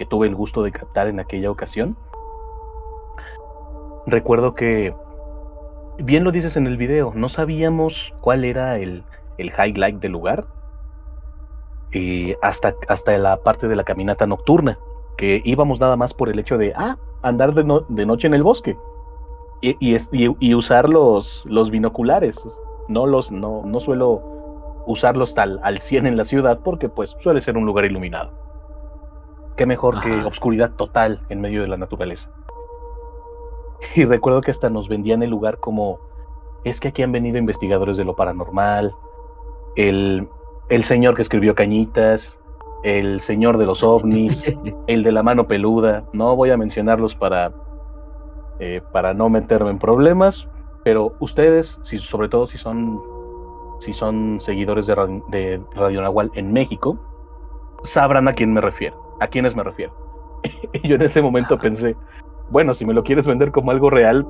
tuve el gusto de captar en aquella ocasión, recuerdo que, bien lo dices en el video, no sabíamos cuál era el highlight del lugar, hasta la parte de la caminata nocturna, que íbamos nada más por el hecho de, andar de noche en el bosque y usar los binoculares. No suelo usarlos al 100 en la ciudad porque pues suele ser un lugar iluminado. Qué mejor que Ajá. obscuridad total en medio de la naturaleza. Y recuerdo que hasta nos vendían el lugar como, es que aquí han venido investigadores de lo paranormal, el, el señor que escribió Cañitas, el señor de los ovnis, el de la mano peluda. No voy a mencionarlos para no meterme en problemas, pero ustedes, sobre todo si son seguidores de Radio Nahual en México, sabrán a quién me refiero, a quiénes me refiero. Y yo en ese momento Ajá. pensé, bueno, si me lo quieres vender como algo real,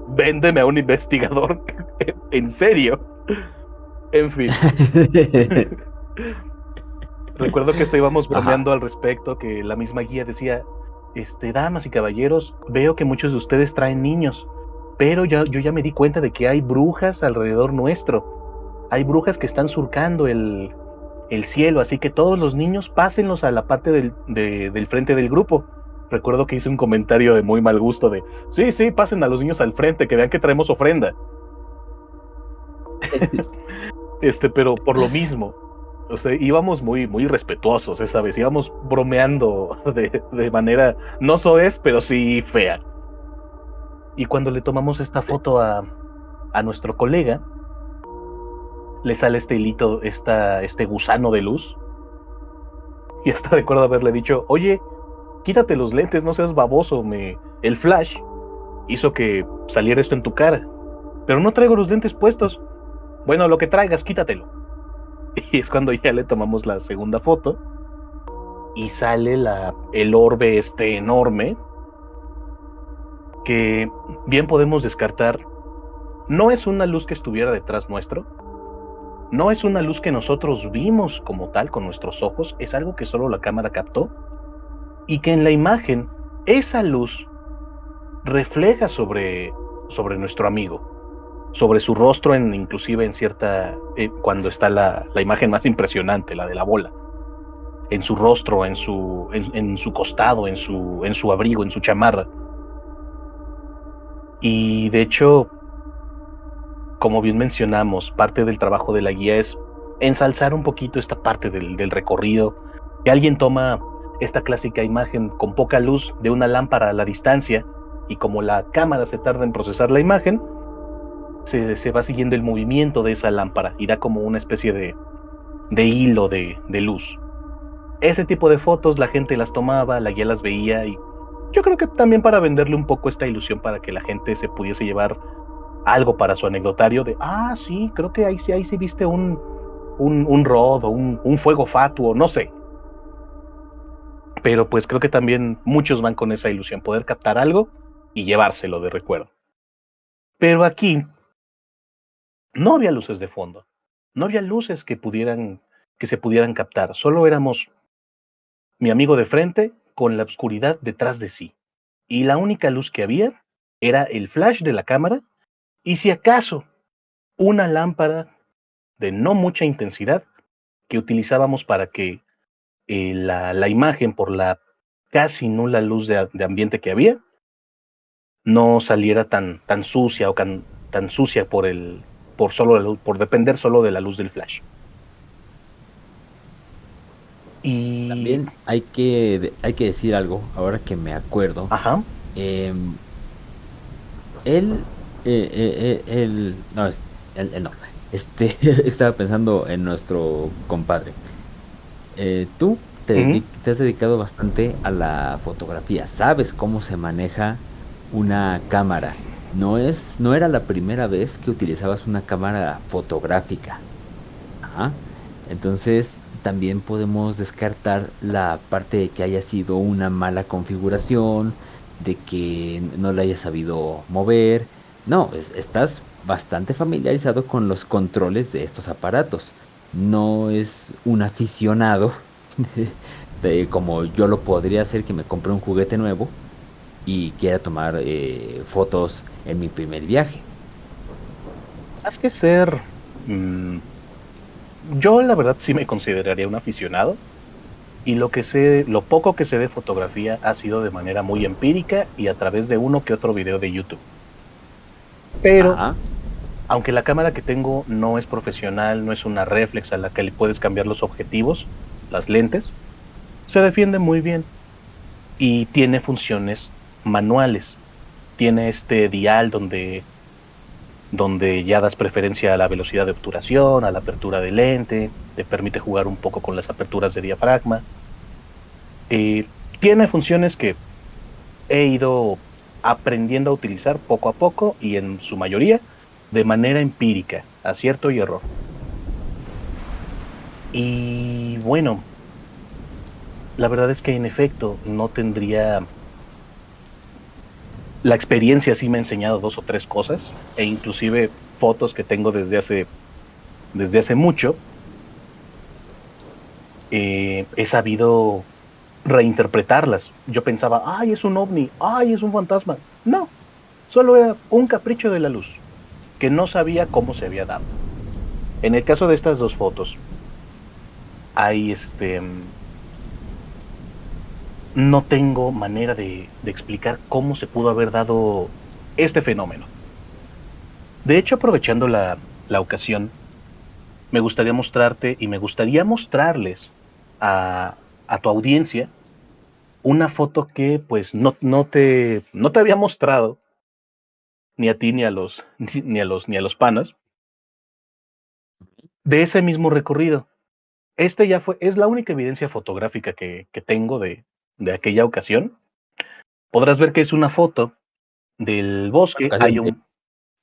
véndeme a un investigador en serio. En fin, recuerdo que íbamos Ajá. bromeando al respecto, que la misma guía decía, damas y caballeros, veo que muchos de ustedes traen niños, pero yo ya me di cuenta de que hay brujas alrededor nuestro. Hay brujas que están surcando el cielo, así que todos los niños pásenlos a la parte del frente del grupo. Recuerdo que hice un comentario de muy mal gusto de, sí, sí, pasen a los niños al frente, que vean que traemos ofrenda. Pero por lo mismo, o sea, íbamos muy, muy respetuosos esa vez, íbamos bromeando de manera no soez, pero sí fea. Y cuando le tomamos esta foto a nuestro colega, le sale este hilito, este gusano de luz, y hasta recuerdo haberle dicho, oye, quítate los lentes, no seas baboso, el flash hizo que saliera esto en tu cara, pero no traigo los lentes puestos. Bueno, lo que traigas, quítatelo. Y es cuando ya le tomamos la segunda foto y sale el orbe enorme que bien podemos descartar. No es una luz que estuviera detrás nuestro, no es una luz que nosotros vimos como tal con nuestros ojos, es algo que solo la cámara captó y que en la imagen esa luz refleja sobre nuestro amigo, sobre su rostro, inclusive en cierta, cuando está la imagen más impresionante, la de la bola, en su rostro, en su costado, en su abrigo, en su chamarra. Y de hecho, como bien mencionamos, parte del trabajo de la guía es ensalzar un poquito esta parte del recorrido, que alguien toma esta clásica imagen con poca luz de una lámpara a la distancia, y como la cámara se tarda en procesar la imagen, se va siguiendo el movimiento de esa lámpara y da como una especie de hilo de luz. Ese tipo de fotos la gente las tomaba, la guía las veía, y yo creo que también para venderle un poco esta ilusión para que la gente se pudiese llevar algo para su anecdotario de, sí, creo que ahí sí viste un rod o un fuego fatuo, no sé. Pero pues creo que también muchos van con esa ilusión, poder captar algo y llevárselo de recuerdo. Pero aquí no había luces de fondo, no había luces que se pudieran captar, solo éramos mi amigo de frente con la oscuridad detrás de sí. Y la única luz que había era el flash de la cámara y si acaso una lámpara de no mucha intensidad que utilizábamos para que la imagen, por la casi nula luz de ambiente que había, no saliera tan sucia o tan sucia por solo la luz, por depender solo de la luz del flash. Y, También hay que decir algo, ahora que me acuerdo. ajá, em, él, no, él no. Este, estaba pensando en nuestro compadre. Tú ujú, te has dedicado bastante a la fotografía. Sabes cómo se maneja una cámara. No era la primera vez que utilizabas una cámara fotográfica. Ajá. Entonces, también podemos descartar la parte de que haya sido una mala configuración, de que no la hayas sabido mover. No, estás bastante familiarizado con los controles de estos aparatos. No es un aficionado de como yo lo podría hacer, que me compré un juguete nuevo y quiera tomar fotos en mi primer viaje. más que ser, mm, yo la verdad sí me consideraría un aficionado. Y lo poco que sé de fotografía ha sido de manera muy empírica y a través de uno que otro video de YouTube. Pero, Ajá. aunque la cámara que tengo no es profesional, no es una reflex a la que le puedes cambiar los objetivos, las lentes, se defiende muy bien y tiene funciones manuales. Tiene este dial donde ya das preferencia a la velocidad de obturación, a la apertura de lente, te permite jugar un poco con las aperturas de diafragma. Eh, Tiene funciones que he ido aprendiendo a utilizar poco a poco y en su mayoría de manera empírica, acierto y error. Y bueno, la verdad es que en efecto no tendría la experiencia, sí me ha enseñado dos o tres cosas e inclusive fotos que tengo desde hace mucho, he sabido reinterpretarlas. Yo pensaba, ay, es un ovni, ay, es un fantasma. No, solo era un capricho de la luz que no sabía cómo se había dado. En el caso de estas dos fotos, hay no tengo manera de explicar cómo se pudo haber dado este fenómeno. De hecho, aprovechando la ocasión, me gustaría mostrarte y me gustaría mostrarles a tu audiencia una foto que pues no te había mostrado ni a ti ni a los, ni a los panas de ese mismo recorrido. Este ya es la única evidencia fotográfica que tengo de aquella ocasión. Podrás ver que es una foto del ¿Cuál bosque. Hay ocasión? un...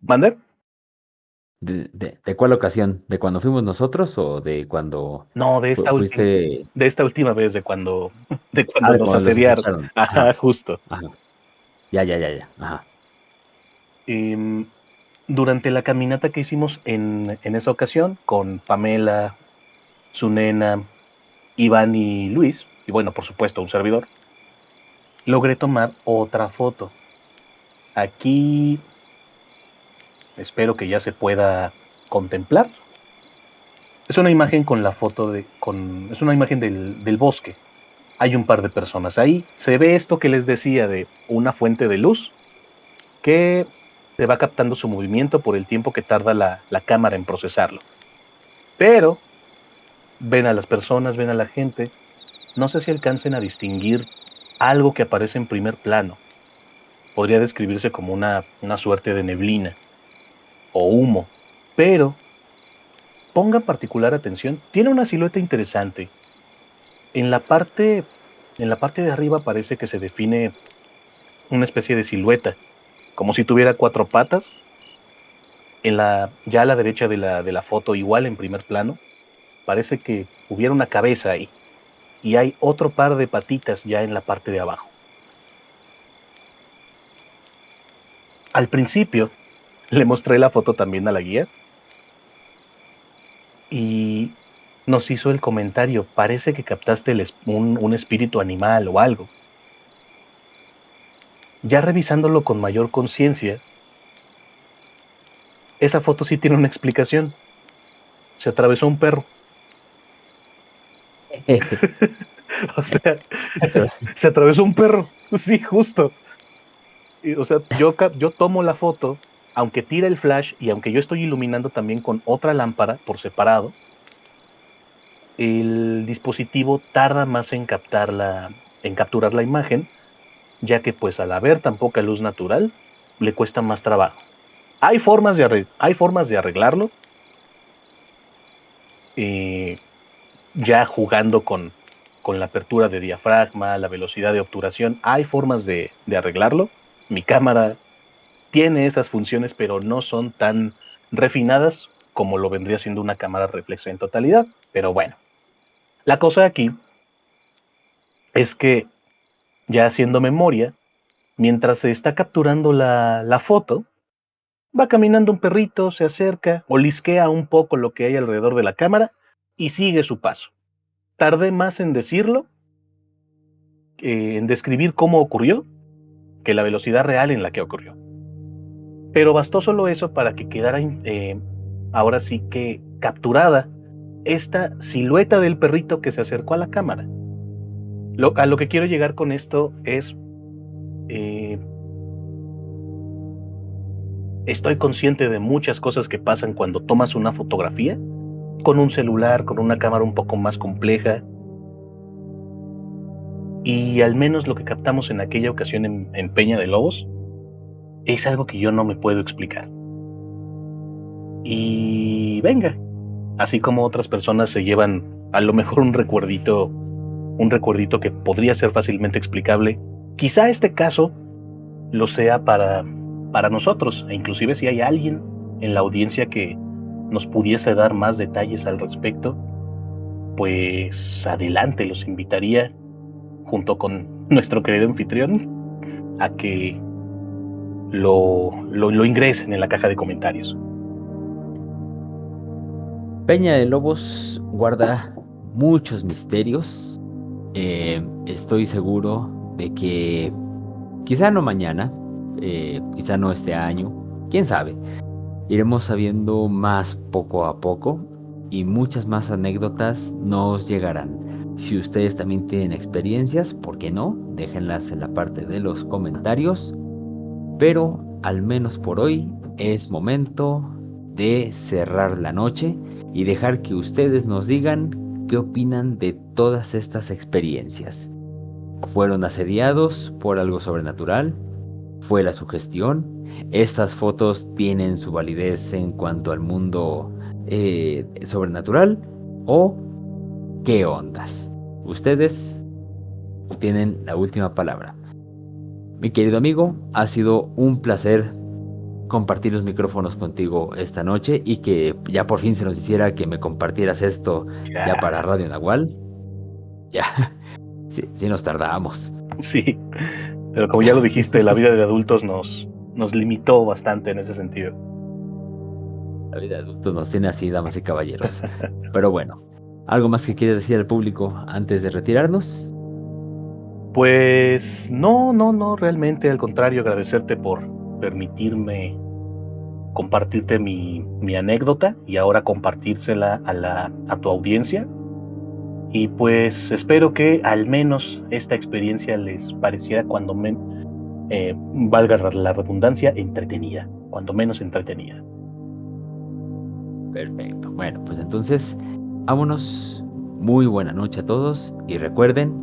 ¿Mande? De cuál ocasión? ¿De cuando fuimos nosotros o de cuando No, fuiste? de esta última vez, de cuando, de Ah, cuando de nos cuando los asediaron. acecharon. Ajá, Ajá, justo. ajá. Ya, ya, ya, ya. Ajá. Em, Durante la caminata que hicimos en esa ocasión, con Pamela, su nena, Iván y Luis, y bueno, por supuesto, un servidor, logré tomar otra foto. Aquí espero que ya se pueda contemplar. Es una imagen con la foto es una imagen del bosque. Hay un par de personas ahí. Se ve esto que les decía de una fuente de luz que se va captando su movimiento por el tiempo que tarda la cámara en procesarlo. Pero ven a las personas, ven a la gente. No sé si alcancen a distinguir algo que aparece en primer plano. Podría describirse como una suerte de neblina o humo. Pero pongan particular atención. Tiene una silueta interesante. En la parte, en la parte de arriba parece que se define una especie de silueta, como si tuviera cuatro patas. Ya a la derecha de la foto, igual en primer plano, parece que hubiera una cabeza ahí. Y hay otro par de patitas ya en la parte de abajo. Al principio, le mostré la foto también a la guía y nos hizo el comentario, parece que captaste un espíritu animal o algo. Ya revisándolo con mayor conciencia, esa foto sí tiene una explicación. se atravesó un perro. O sea, se atravesó un perro. Sí, justo. O sea, yo tomo la foto, aunque tira el flash y aunque yo estoy iluminando también con otra lámpara por separado, el dispositivo tarda más en capturar la imagen, ya que pues al haber tan poca luz natural, le cuesta más trabajo. Hay formas de arreglarlo, eh, ya jugando con la apertura de diafragma, la velocidad de obturación, hay formas de arreglarlo. Mi cámara tiene esas funciones, pero no son tan refinadas como lo vendría siendo una cámara reflexa en totalidad. Pero bueno, la cosa aquí es que ya haciendo memoria, mientras se está capturando la foto, va caminando un perrito, se acerca, olisquea un poco lo que hay alrededor de la cámara y sigue su paso. Tardé más en decirlo, en describir cómo ocurrió, que la velocidad real en la que ocurrió. Pero bastó solo eso para que quedara ahora sí que capturada esta silueta del perrito que se acercó a la cámara. A lo que quiero llegar con esto es, eh, estoy consciente de muchas cosas que pasan cuando tomas una fotografía con un celular, con una cámara un poco más compleja, y al menos lo que captamos en aquella ocasión en Peña de Lobos es algo que yo no me puedo explicar. Y venga, así como otras personas se llevan a lo mejor un recuerdito que podría ser fácilmente explicable, quizá este caso lo sea para nosotros, e inclusive si hay alguien en la audiencia que nos pudiese dar más detalles al respecto, pues adelante, los invitaría junto con nuestro querido anfitrión a que lo ingresen en la caja de comentarios. Peña de Lobos guarda muchos misterios. Estoy seguro de que quizá no mañana, quizá no este año, quién sabe, iremos sabiendo más poco a poco y muchas más anécdotas nos llegarán. Si ustedes también tienen experiencias, ¿por qué no? Déjenlas en la parte de los comentarios. Pero al menos por hoy es momento de cerrar la noche y dejar que ustedes nos digan qué opinan de todas estas experiencias. ¿Fueron asediados por algo sobrenatural? ¿Fue la sugestión? ¿Estas fotos tienen su validez en cuanto al mundo sobrenatural? ¿O qué ondas? Ustedes tienen la última palabra. Mi querido amigo, ha sido un placer compartir los micrófonos contigo esta noche y que ya por fin se nos hiciera que me compartieras esto ya para Radio Nahual. Ya, sí nos tardamos. Sí, pero como ya lo dijiste, la vida de adultos nos limitó bastante en ese sentido. La vida de adultos nos tiene así, damas y caballeros. Pero bueno, ¿algo más que quieres decir al público antes de retirarnos? Pues no, realmente al contrario, agradecerte por permitirme compartirte mi anécdota y ahora compartírsela a tu audiencia. Y pues espero que al menos esta experiencia les pareciera valga la redundancia, entretenida, cuando menos entretenida. Perfecto. Bueno, pues entonces, vámonos. Muy buena noche a todos y recuerden,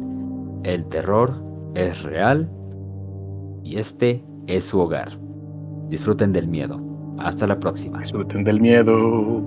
el terror es real y este es su hogar. Disfruten del miedo. Hasta la próxima. Disfruten del miedo.